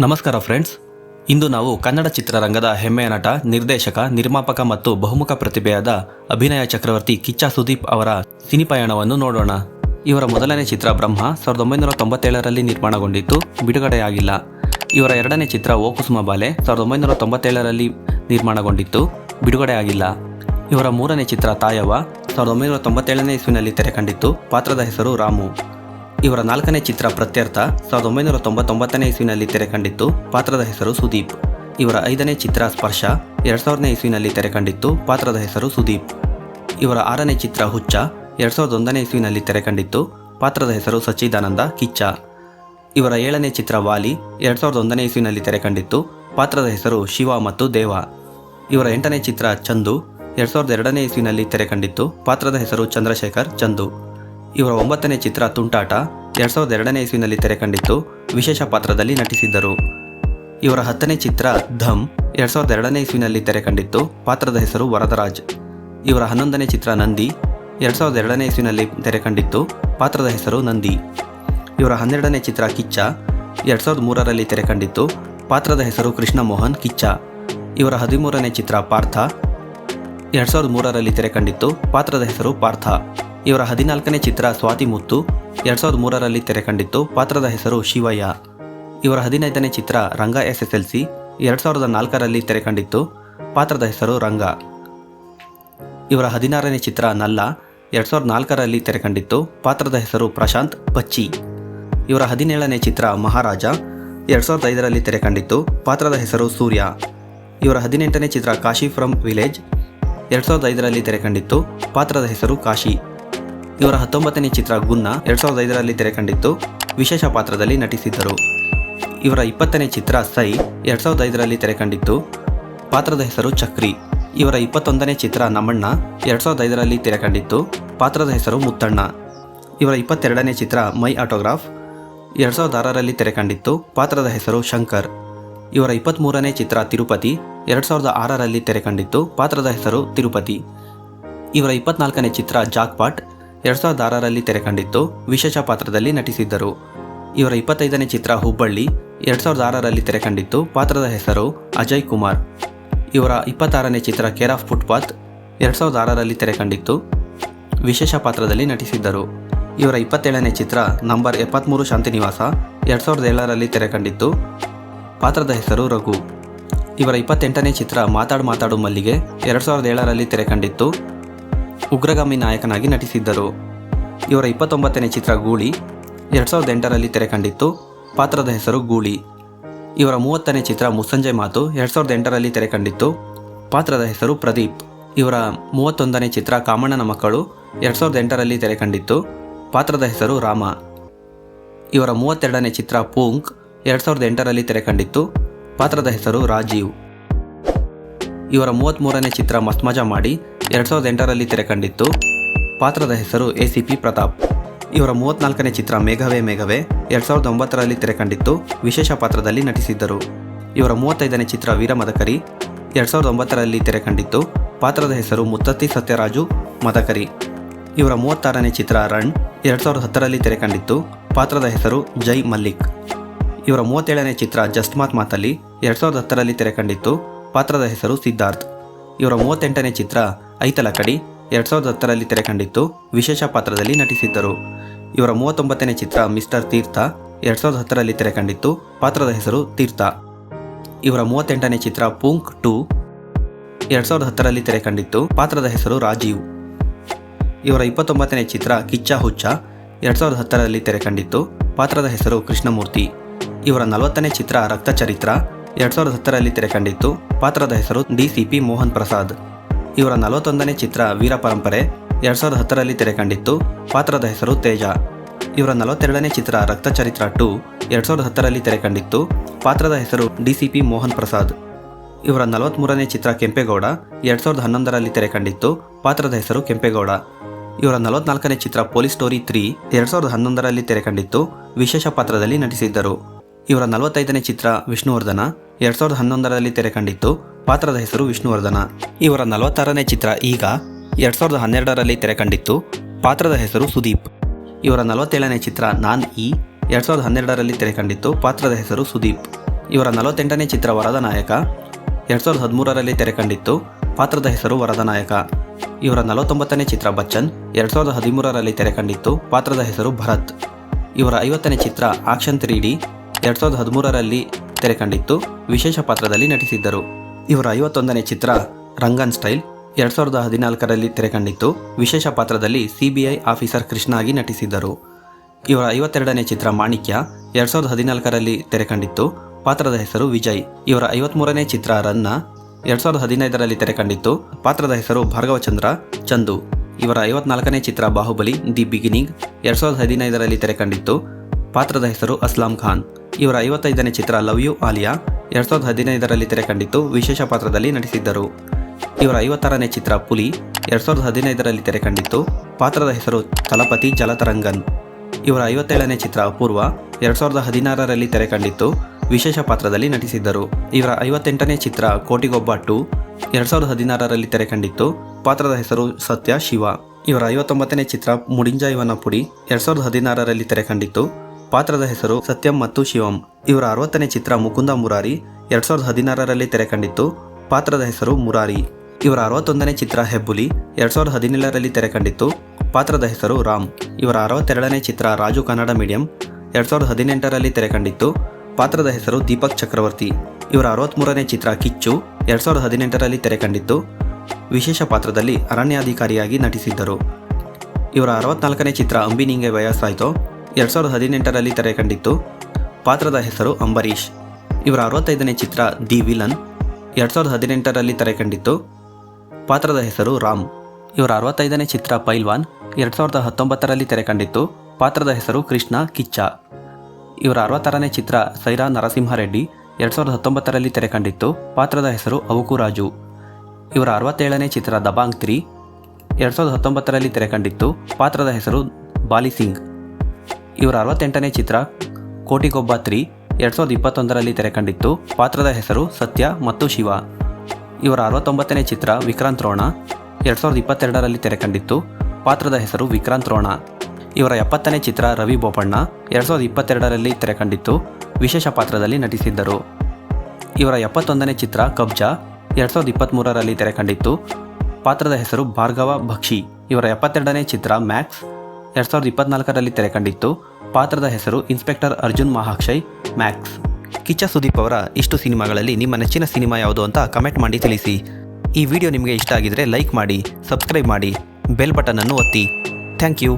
ನಮಸ್ಕಾರ ಫ್ರೆಂಡ್ಸ್. ಇಂದು ನಾವು ಕನ್ನಡ ಚಿತ್ರರಂಗದ ಹೆಮ್ಮೆಯ ನಟ, ನಿರ್ದೇಶಕ, ನಿರ್ಮಾಪಕ ಮತ್ತು ಬಹುಮುಖ ಪ್ರತಿಭೆಯಾದ ಅಭಿನಯ ಚಕ್ರವರ್ತಿ ಕಿಚ್ಚ ಸುದೀಪ್ ಅವರ ಸಿನಿಪಯಣವನ್ನು ನೋಡೋಣ. ಇವರ ಮೊದಲನೇ ಚಿತ್ರ ಬ್ರಹ್ಮ 1997ರಲ್ಲಿ ನಿರ್ಮಾಣಗೊಂಡಿದ್ದು ಬಿಡುಗಡೆಯಾಗಿಲ್ಲ. ಇವರ ಎರಡನೇ ಚಿತ್ರ ಓ ಕುಸುಮ ಬಾಲೆ 1997ರಲ್ಲಿ ನಿರ್ಮಾಣಗೊಂಡಿದ್ದು ಬಿಡುಗಡೆಯಾಗಿಲ್ಲ. ಇವರ ಮೂರನೇ ಚಿತ್ರ ತಾಯವ್ವ 1997ನೇ ಇಸ್ವಿನಲ್ಲಿ ತೆರೆಕಂಡಿತ್ತು. ಪಾತ್ರದ ಹೆಸರು ರಾಮು. ಇವರ ನಾಲ್ಕನೇ ಚಿತ್ರ ಪ್ರತ್ಯರ್ಥ 1999ನೇ ಇಸ್ವಿನಲ್ಲಿ ತೆರೆಕಂಡಿತ್ತು. ಪಾತ್ರದ ಹೆಸರು ಸುದೀಪ್. ಇವರ ಐದನೇ ಚಿತ್ರ ಸ್ಪರ್ಶ 2000ನೇ ಇಸ್ವಿನಲ್ಲಿ ತೆರೆಕಂಡಿತ್ತು. ಪಾತ್ರದ ಹೆಸರು ಸುದೀಪ್. ಇವರ ಆರನೇ ಚಿತ್ರ ಹುಚ್ಚ 2001ನೇ ಇಸ್ವಿನಲ್ಲಿ ತೆರೆಕಂಡಿತ್ತು. ಪಾತ್ರದ ಹೆಸರು ಸಚ್ಚಿದಾನಂದ ಕಿಚ್ಚ. ಇವರ ಏಳನೇ ಚಿತ್ರ ವಾಲಿ 2001ನೇ ಇಸ್ವಿನಲ್ಲಿ ತೆರೆಕಂಡಿತ್ತು. ಪಾತ್ರದ ಹೆಸರು ಶಿವ ಮತ್ತು ದೇವ. ಇವರ ಎಂಟನೇ ಚಿತ್ರ ಚಂದು 2002ನೇ ಇಸ್ವಿನಲ್ಲಿ ತೆರೆಕಂಡಿತ್ತು. ಪಾತ್ರದ ಹೆಸರು ಚಂದ್ರಶೇಖರ್ ಚಂದು. ಇವರ ಒಂಬತ್ತನೇ ಚಿತ್ರ ತುಂಟಾಟ 2002ನೇ ಇಸ್ವಿನಲ್ಲಿ ತೆರೆಕಂಡಿತ್ತು. ವಿಶೇಷ ಪಾತ್ರದಲ್ಲಿ ನಟಿಸಿದ್ದರು. ಇವರ ಹತ್ತನೇ ಚಿತ್ರ ಧಮ್ 2002ನೇ ಇಸ್ವಿನಲ್ಲಿ ತೆರೆಕಂಡಿತ್ತು. ಪಾತ್ರದ ಹೆಸರು ವರದರಾಜ್. ಇವರ 11ನೇ ಚಿತ್ರ ನಂದಿ 2002ನೇ ಇಸ್ವಿನಲ್ಲಿ ತೆರೆಕಂಡಿತ್ತು. ಪಾತ್ರದ ಹೆಸರು ನಂದಿ. ಇವರ 12ನೇ ಚಿತ್ರ ಕಿಚ್ಚ 2003ರಲ್ಲಿ ತೆರೆಕಂಡಿತ್ತು. ಪಾತ್ರದ ಹೆಸರು ಕೃಷ್ಣ ಮೋಹನ್ ಕಿಚ್ಚ. ಇವರ 13ನೇ ಚಿತ್ರ ಪಾರ್ಥ 2003ರಲ್ಲಿ ತೆರೆಕಂಡಿತ್ತು. ಪಾತ್ರದ ಹೆಸರು ಪಾರ್ಥ. ಇವರ 14ನೇ ಚಿತ್ರ ಸ್ವಾತಿ ಮುತ್ತು 2003ರಲ್ಲಿ ತೆರೆಕಂಡಿತ್ತು. ಪಾತ್ರದ ಹೆಸರು ಶಿವಯ್ಯ. ಇವರ 15ನೇ ಚಿತ್ರ ರಂಗ SSLC 2004ರಲ್ಲಿ ತೆರೆಕಂಡಿತ್ತು. ಪಾತ್ರದ ಹೆಸರು ರಂಗ. ಇವರ 16ನೇ ಚಿತ್ರ ನಲ್ಲ 2004ರಲ್ಲಿ ತೆರೆಕಂಡಿತ್ತು. ಪಾತ್ರದ ಹೆಸರು ಪ್ರಶಾಂತ್ ಪಚ್ಚಿ. ಇವರ 17ನೇ ಚಿತ್ರ ಮಹಾರಾಜ 2005ರಲ್ಲಿ ತೆರೆಕಂಡಿತ್ತು. ಪಾತ್ರದ ಹೆಸರು ಸೂರ್ಯ. ಇವರ 18ನೇ ಚಿತ್ರ ಕಾಶಿ ಫ್ರಮ್ ವಿಲೇಜ್ 2005ರಲ್ಲಿ ತೆರೆಕಂಡಿತ್ತು. ಪಾತ್ರದ ಹೆಸರು ಕಾಶಿ. ಇವರ 19ನೇ ಚಿತ್ರ ಗುನ್ನ 2005ರಲ್ಲಿ ತೆರೆಕಂಡಿತ್ತು. ವಿಶೇಷ ಪಾತ್ರದಲ್ಲಿ ನಟಿಸಿದ್ದರು. ಇವರ 20ನೇ ಚಿತ್ರ ಸೈ 2005ರಲ್ಲಿ ತೆರೆಕಂಡಿತ್ತು. ಪಾತ್ರದ ಹೆಸರು ಚಕ್ರಿ. ಇವರ 21ನೇ ಚಿತ್ರ ನಮ್ಮಣ್ಣ 2005ರಲ್ಲಿ ತೆರೆಕಂಡಿತ್ತು. ಪಾತ್ರದ ಹೆಸರು ಮುತ್ತಣ್ಣ. ಇವರ 22ನೇ ಚಿತ್ರ ಮೈ ಆಟೋಗ್ರಾಫ್ 2006ರಲ್ಲಿ ತೆರೆಕಂಡಿತ್ತು. ಪಾತ್ರದ ಹೆಸರು ಶಂಕರ್. ಇವರ 23ನೇ ಚಿತ್ರ ತಿರುಪತಿ 2006ರಲ್ಲಿ ತೆರೆಕಂಡಿತ್ತು. ಪಾತ್ರದ ಹೆಸರು ತಿರುಪತಿ. ಇವರ 24ನೇ ಚಿತ್ರ ಜಾಕ್ಪಾಟ್ 2006ರಲ್ಲಿ ತೆರೆಕಂಡಿತ್ತು. ವಿಶೇಷ ಪಾತ್ರದಲ್ಲಿ ನಟಿಸಿದ್ದರು. ಇವರ 25ನೇ ಚಿತ್ರ ಹುಬ್ಬಳ್ಳಿ 2006ರಲ್ಲಿ ತೆರೆಕಂಡಿತ್ತು. ಪಾತ್ರದ ಹೆಸರು ಅಜಯ್ ಕುಮಾರ್. ಇವರ 26ನೇ ಚಿತ್ರ ಕೇರ್ ಆಫ್ ಫುಟ್ಪಾತ್ 2006ರಲ್ಲಿ ತೆರೆಕಂಡಿತ್ತು. ವಿಶೇಷ ಪಾತ್ರದಲ್ಲಿ ನಟಿಸಿದ್ದರು. ಇವರ 27ನೇ ಚಿತ್ರ ನಂಬರ್ 73 ಶಾಂತಿನಿವಾಸ 2007ರಲ್ಲಿ ತೆರೆಕಂಡಿತ್ತು. ಪಾತ್ರದ ಹೆಸರು ರಘು. ಇವರ 28ನೇ ಚಿತ್ರ ಮಾತಾಡು ಮಲ್ಲಿಗೆ 2007ರಲ್ಲಿ ತೆರೆಕಂಡಿತ್ತು. ಉಗ್ರಗಾಮಿ ನಾಯಕನಾಗಿ ನಟಿಸಿದ್ದರು. ಇವರ 29ನೇ ಚಿತ್ರ ಗೂಳಿ 2008ರಲ್ಲಿ ತೆರೆಕಂಡಿತ್ತು. ಪಾತ್ರದ ಹೆಸರು ಗೂಳಿ. ಇವರ 30ನೇ ಚಿತ್ರ ಮುಸ್ಸಂಜೆ ಮಾತು 2008ರಲ್ಲಿ ತೆರೆಕಂಡಿತ್ತು. ಪಾತ್ರದ ಹೆಸರು ಪ್ರದೀಪ್. ಇವರ 31ನೇ ಚಿತ್ರ ಕಾಮಣ್ಣನ ಮಕ್ಕಳು 2008ರಲ್ಲಿ ತೆರೆಕಂಡಿತ್ತು. ಪಾತ್ರದ ಹೆಸರು ರಾಮ. ಇವರ 32ನೇ ಚಿತ್ರ ಪೂಂಕ್ 2008ರಲ್ಲಿ ತೆರೆಕಂಡಿತ್ತು. ಪಾತ್ರದ ಹೆಸರು ರಾಜೀವ್. ಇವರ 33ನೇ ಚಿತ್ರ ಮಸ್ತ್ ಮಜಾ ಮಾಡಿ 2008ರಲ್ಲಿ ತೆರೆಕಂಡಿತ್ತು. ಪಾತ್ರದ ಹೆಸರು ACP ಪ್ರತಾಪ್. ಇವರ 34ನೇ ಚಿತ್ರ ಮೇಘವೇ 2009ರಲ್ಲಿ ತೆರೆಕಂಡಿತ್ತು. ವಿಶೇಷ ಪಾತ್ರದಲ್ಲಿ ನಟಿಸಿದ್ದರು. ಇವರ 35ನೇ ಚಿತ್ರ ವೀರ ಮದಕರಿ 2009ರಲ್ಲಿ ತೆರೆಕಂಡಿತ್ತು. ಪಾತ್ರದ ಹೆಸರು ಮುತ್ತತ್ತಿ ಸತ್ಯರಾಜು ಮದಕರಿ. ಇವರ 36ನೇ ಚಿತ್ರ ರನ್ 2010ರಲ್ಲಿ ತೆರೆಕಂಡಿತ್ತು. ಪಾತ್ರದ ಹೆಸರು ಜೈ ಮಲ್ಲಿಕ್. ಇವರ 37ನೇ ಚಿತ್ರ ಜಸ್ಟ್ ಮಾತಲ್ಲಿ 2010ರಲ್ಲಿ ತೆರೆಕಂಡಿತ್ತು. ಪಾತ್ರದ ಹೆಸರು ಸಿದ್ಧಾರ್ಥ್. ಇವರ 38ನೇ ಚಿತ್ರ ಐತಲಕಡಿ 2010ರಲ್ಲಿ ತೆರೆಕಂಡಿತ್ತು. ವಿಶೇಷ ಪಾತ್ರದಲ್ಲಿ ನಟಿಸಿದ್ದರು. ಇವರ 39ನೇ ಚಿತ್ರ ಮಿಸ್ಟರ್ ತೀರ್ಥ 2010ರಲ್ಲಿ ತೆರೆಕಂಡಿತ್ತು. ಪಾತ್ರದ ಹೆಸರು ತೀರ್ಥ. ಇವರ 38ನೇ ಚಿತ್ರ ಪೂಂಕ್ 2 2010ರಲ್ಲಿ ತೆರೆಕಂಡಿತ್ತು. ಪಾತ್ರದ ಹೆಸರು ರಾಜೀವ್. ಇವರ 29ನೇ ಚಿತ್ರ ಕಿಚ್ಚ ಹುಚ್ಚ 2010ರಲ್ಲಿ ತೆರೆಕಂಡಿತ್ತು. ಪಾತ್ರದ ಹೆಸರು ಕೃಷ್ಣಮೂರ್ತಿ. ಇವರ 40ನೇ ಚಿತ್ರ ರಕ್ತಚರಿತ್ರ 2010ರಲ್ಲಿ ತೆರೆಕಂಡಿತ್ತು. ಪಾತ್ರದ ಹೆಸರು DCP ಮೋಹನ್ ಪ್ರಸಾದ್. ಇವರ 41ನೇ ಚಿತ್ರ ವೀರ ಪರಂಪರೆ 2010ರಲ್ಲಿ ತೆರೆಕಂಡಿತ್ತು. ಪಾತ್ರದ ಹೆಸರು ತೇಜ. ಇವರ 42ನೇ ಚಿತ್ರ ರಕ್ತಚರಿತ್ರ 2 2010ರಲ್ಲಿ ತೆರೆಕಂಡಿತ್ತು. ಪಾತ್ರದ ಹೆಸರು DCP ಮೋಹನ್ ಪ್ರಸಾದ್. ಇವರ 43ನೇ ಚಿತ್ರ ಕೆಂಪೇಗೌಡ 2011ರಲ್ಲಿ ತೆರೆಕಂಡಿತ್ತು. ಪಾತ್ರದ ಹೆಸರು ಕೆಂಪೇಗೌಡ. ಇವರ 44ನೇ ಚಿತ್ರ ಪೊಲೀಸ್ ಸ್ಟೋರಿ 3 2011ರಲ್ಲಿ ತೆರೆಕಂಡಿತ್ತು. ವಿಶೇಷ ಪಾತ್ರದಲ್ಲಿ ನಟಿಸಿದ್ದರು. ಇವರ 45ನೇ ಚಿತ್ರ ವಿಷ್ಣುವರ್ಧನ 2011ರಲ್ಲಿ ತೆರೆಕಂಡಿತ್ತು. ಪಾತ್ರದ ಹೆಸರು ವಿಷ್ಣುವರ್ಧನ. ಇವರ 46ನೇ ಚಿತ್ರ ಈಗ 2012ರಲ್ಲಿ ತೆರೆಕಂಡಿತ್ತು. ಪಾತ್ರದ ಹೆಸರು ಸುದೀಪ್. ಇವರ 47ನೇ ಚಿತ್ರ ನಾನ್ 2012ರಲ್ಲಿ ತೆರೆಕಂಡಿತ್ತು. ಪಾತ್ರದ ಹೆಸರು ಸುದೀಪ್. ಇವರ 48ನೇ ಚಿತ್ರ ವರದ ನಾಯಕ 2013ರಲ್ಲಿ ತೆರೆಕಂಡಿತ್ತು. ಪಾತ್ರದ ಹೆಸರು ವರದ ನಾಯಕ. ಇವರ 49ನೇ ಚಿತ್ರ ಬಚ್ಚನ್ 2013ರಲ್ಲಿ ತೆರೆಕಂಡಿತ್ತು. ಪಾತ್ರದ ಹೆಸರು ಭರತ್. ಇವರ 50ನೇ ಚಿತ್ರ ಆಕ್ಷನ್ 3D 2013ರಲ್ಲಿ ತೆರೆಕಂಡಿತ್ತು. ವಿಶೇಷ ಪಾತ್ರದಲ್ಲಿ ನಟಿಸಿದ್ದರು. ಇವರ 51ನೇ ಚಿತ್ರ ರಂಗನ್ ಸ್ಟೈಲ್ 2014ರಲ್ಲಿ ತೆರೆಕಂಡಿತ್ತು. ವಿಶೇಷ ಪಾತ್ರದಲ್ಲಿ CBI ಆಫೀಸರ್ ಕೃಷ್ಣ ಆಗಿ ನಟಿಸಿದ್ದರು. ಇವರ 52ನೇ ಚಿತ್ರ ಮಾಣಿಕ್ಯ 2014ರಲ್ಲಿ ತೆರೆಕಂಡಿತ್ತು. ಪಾತ್ರದ ಹೆಸರು ವಿಜಯ್. ಇವರ 53ನೇ ಚಿತ್ರ ರನ್ನ 2015ರಲ್ಲಿ ತೆರೆಕಂಡಿತ್ತು. ಪಾತ್ರದ ಹೆಸರು ಭಾರ್ಗವಚಂದ್ರ ಚಂದು. ಇವರ 54ನೇ ಚಿತ್ರ ಬಾಹುಬಲಿ ದಿ ಬಿಗಿನಿಂಗ್ 2015ರಲ್ಲಿ ತೆರೆಕಂಡಿತ್ತು. ಪಾತ್ರದ ಹೆಸರು ಅಸ್ಲಾಂ ಖಾನ್. ಇವರ 55ನೇ ಚಿತ್ರ ಲವ್ ಯು ಆಲಿಯಾ 2015ರಲ್ಲಿ ತೆರೆಕಂಡಿತ್ತು. ವಿಶೇಷ ಪಾತ್ರದಲ್ಲಿ ನಟಿಸಿದ್ದರು. ಇವರ 56ನೇ ಚಿತ್ರ ಪುಲಿ 2015ರಲ್ಲಿ ತೆರೆಕಂಡಿತ್ತು. ಪಾತ್ರದ ಹೆಸರು ತಲಪತಿ ಜಲತರಂಗನ್. ಇವರ 57ನೇ ಚಿತ್ರ ಅಪೂರ್ವ 2016ರಲ್ಲಿ ತೆರೆಕಂಡಿತ್ತು. ವಿಶೇಷ ಪಾತ್ರದಲ್ಲಿ ನಟಿಸಿದ್ದರು. ಇವರ 58ನೇ ಚಿತ್ರ ಕೋಟಿಗೊಬ್ಬ 2 2016ರಲ್ಲಿ ತೆರೆಕಂಡಿತ್ತು. ಪಾತ್ರದ ಹೆಸರು ಸತ್ಯ ಶಿವ. ಇವರ 59ನೇ ಚಿತ್ರ ಮುಡಿಂಜ ಇವನ ಪುಡಿ 2016ರಲ್ಲಿ ತೆರೆಕಂಡಿತ್ತು. ಪಾತ್ರದ ಹೆಸರು ಸತ್ಯಂ ಮತ್ತು ಶಿವಂ. ಇವರ 60ನೇ ಚಿತ್ರ ಮುಕುಂದ ಮುರಾರಿ 2016ರಲ್ಲಿ ತೆರೆಕಂಡಿತ್ತು. ಪಾತ್ರದ ಹೆಸರು ಮುರಾರಿ. ಇವರ 61ನೇ ಚಿತ್ರ ಹೆಬ್ಬುಲಿ 2017ರಲ್ಲಿ ತೆರೆಕಂಡಿತ್ತು. ಪಾತ್ರದ ಹೆಸರು ರಾಮ್. ಇವರ 62ನೇ ಚಿತ್ರ ರಾಜು ಕನ್ನಡ ಮೀಡಿಯಂ 2018ರಲ್ಲಿ ತೆರೆಕಂಡಿತ್ತು. ಪಾತ್ರದ ಹೆಸರು ದೀಪಕ್ ಚಕ್ರವರ್ತಿ. ಇವರ 63ನೇ ಚಿತ್ರ ಕಿಚ್ಚು 2018ರಲ್ಲಿ ತೆರೆಕಂಡಿತ್ತು. ವಿಶೇಷ ಪಾತ್ರದಲ್ಲಿ ಅರಣ್ಯಾಧಿಕಾರಿಯಾಗಿ ನಟಿಸಿದ್ದರು. ಇವರ 64ನೇ ಚಿತ್ರ ಅಂಬಿ ನಿಂಗೆ ವಯಸ್ಸಾಯ್ತೋ 2018ರಲ್ಲಿ ತೆರೆಕಂಡಿತ್ತು. ಪಾತ್ರದ ಹೆಸರು ಅಂಬರೀಷ್. ಇವರ 65ನೇ ಚಿತ್ರ ದಿ ವಿಲನ್ 2018ರಲ್ಲಿ ತೆರೆಕಂಡಿತ್ತು. ಪಾತ್ರದ ಹೆಸರು ರಾಮ್. ಇವರ 65ನೇ ಚಿತ್ರ ಪೈಲ್ವಾನ್ 2019ರಲ್ಲಿ ತೆರೆಕಂಡಿತ್ತು. ಪಾತ್ರದ ಹೆಸರು ಕೃಷ್ಣ ಕಿಚ್ಚ. ಇವರ 66ನೇ ಚಿತ್ರ ಸೈರಾ ನರಸಿಂಹರೆಡ್ಡಿ 2019ರಲ್ಲಿ ತೆರೆಕಂಡಿತ್ತು. ಪಾತ್ರದ ಹೆಸರು ಅವಕು ರಾಜು. ಇವರ 67ನೇ ಚಿತ್ರ ದಬಾಂಗ್ 3 2019ರಲ್ಲಿ ತೆರೆಕಂಡಿತ್ತು. ಪಾತ್ರದ ಹೆಸರು ಬಾಲಿ ಸಿಂಗ್. ಇವರ 68ನೇ ಚಿತ್ರ ಕೋಟಿಗೊಬ್ಬ 3 2021ರಲ್ಲಿ ತೆರೆಕಂಡಿತ್ತು. ಪಾತ್ರದ ಹೆಸರು ಸತ್ಯ ಮತ್ತು ಶಿವ. ಇವರ 69ನೇ ಚಿತ್ರ ವಿಕ್ರಾಂತ್ ರೋಣ 2022ರಲ್ಲಿ ತೆರೆಕಂಡಿತ್ತು. ಪಾತ್ರದ ಹೆಸರು ವಿಕ್ರಾಂತ್ ರೋಣ. ಇವರ 70ನೇ ಚಿತ್ರ ರವಿ ಬೋಪಣ್ಣ 2022ರಲ್ಲಿ ತೆರೆಕಂಡಿತ್ತು. ವಿಶೇಷ ಪಾತ್ರದಲ್ಲಿ ನಟಿಸಿದ್ದರು. ಇವರ 71ನೇ ಚಿತ್ರ ಕಬ್ಜಾ 2023ರಲ್ಲಿ ತೆರೆಕಂಡಿತ್ತು. ಪಾತ್ರದ ಹೆಸರು ಭಾರ್ಗವ ಭಕ್ಷಿ. ಇವರ 72ನೇ ಚಿತ್ರ ಮ್ಯಾಕ್ಸ್ 2024ರಲ್ಲಿ ತೆರೆಕಂಡಿತ್ತು. ಪಾತ್ರದ ಹೆಸರು ಇನ್ಸ್ಪೆಕ್ಟರ್ ಅರ್ಜುನ್ ಮಹಾಕ್ಷಯ್ ಮ್ಯಾಕ್ಸ್. ಕಿಚ್ಚ ಸುದೀಪ್ ಅವರ ಇಷ್ಟು ಸಿನಿಮಾಗಳಲ್ಲಿ ನಿಮ್ಮ ನೆಚ್ಚಿನ ಸಿನಿಮಾ ಯಾವುದು ಅಂತ ಕಮೆಂಟ್ ಮಾಡಿ ತಿಳಿಸಿ. ಈ ವಿಡಿಯೋ ನಿಮಗೆ ಇಷ್ಟ ಆಗಿದರೆ ಲೈಕ್ ಮಾಡಿ, ಸಬ್ಸ್ಕ್ರೈಬ್ ಮಾಡಿ, ಬೆಲ್ ಬಟನ್ ಅನ್ನು ಒತ್ತಿ. Thank you.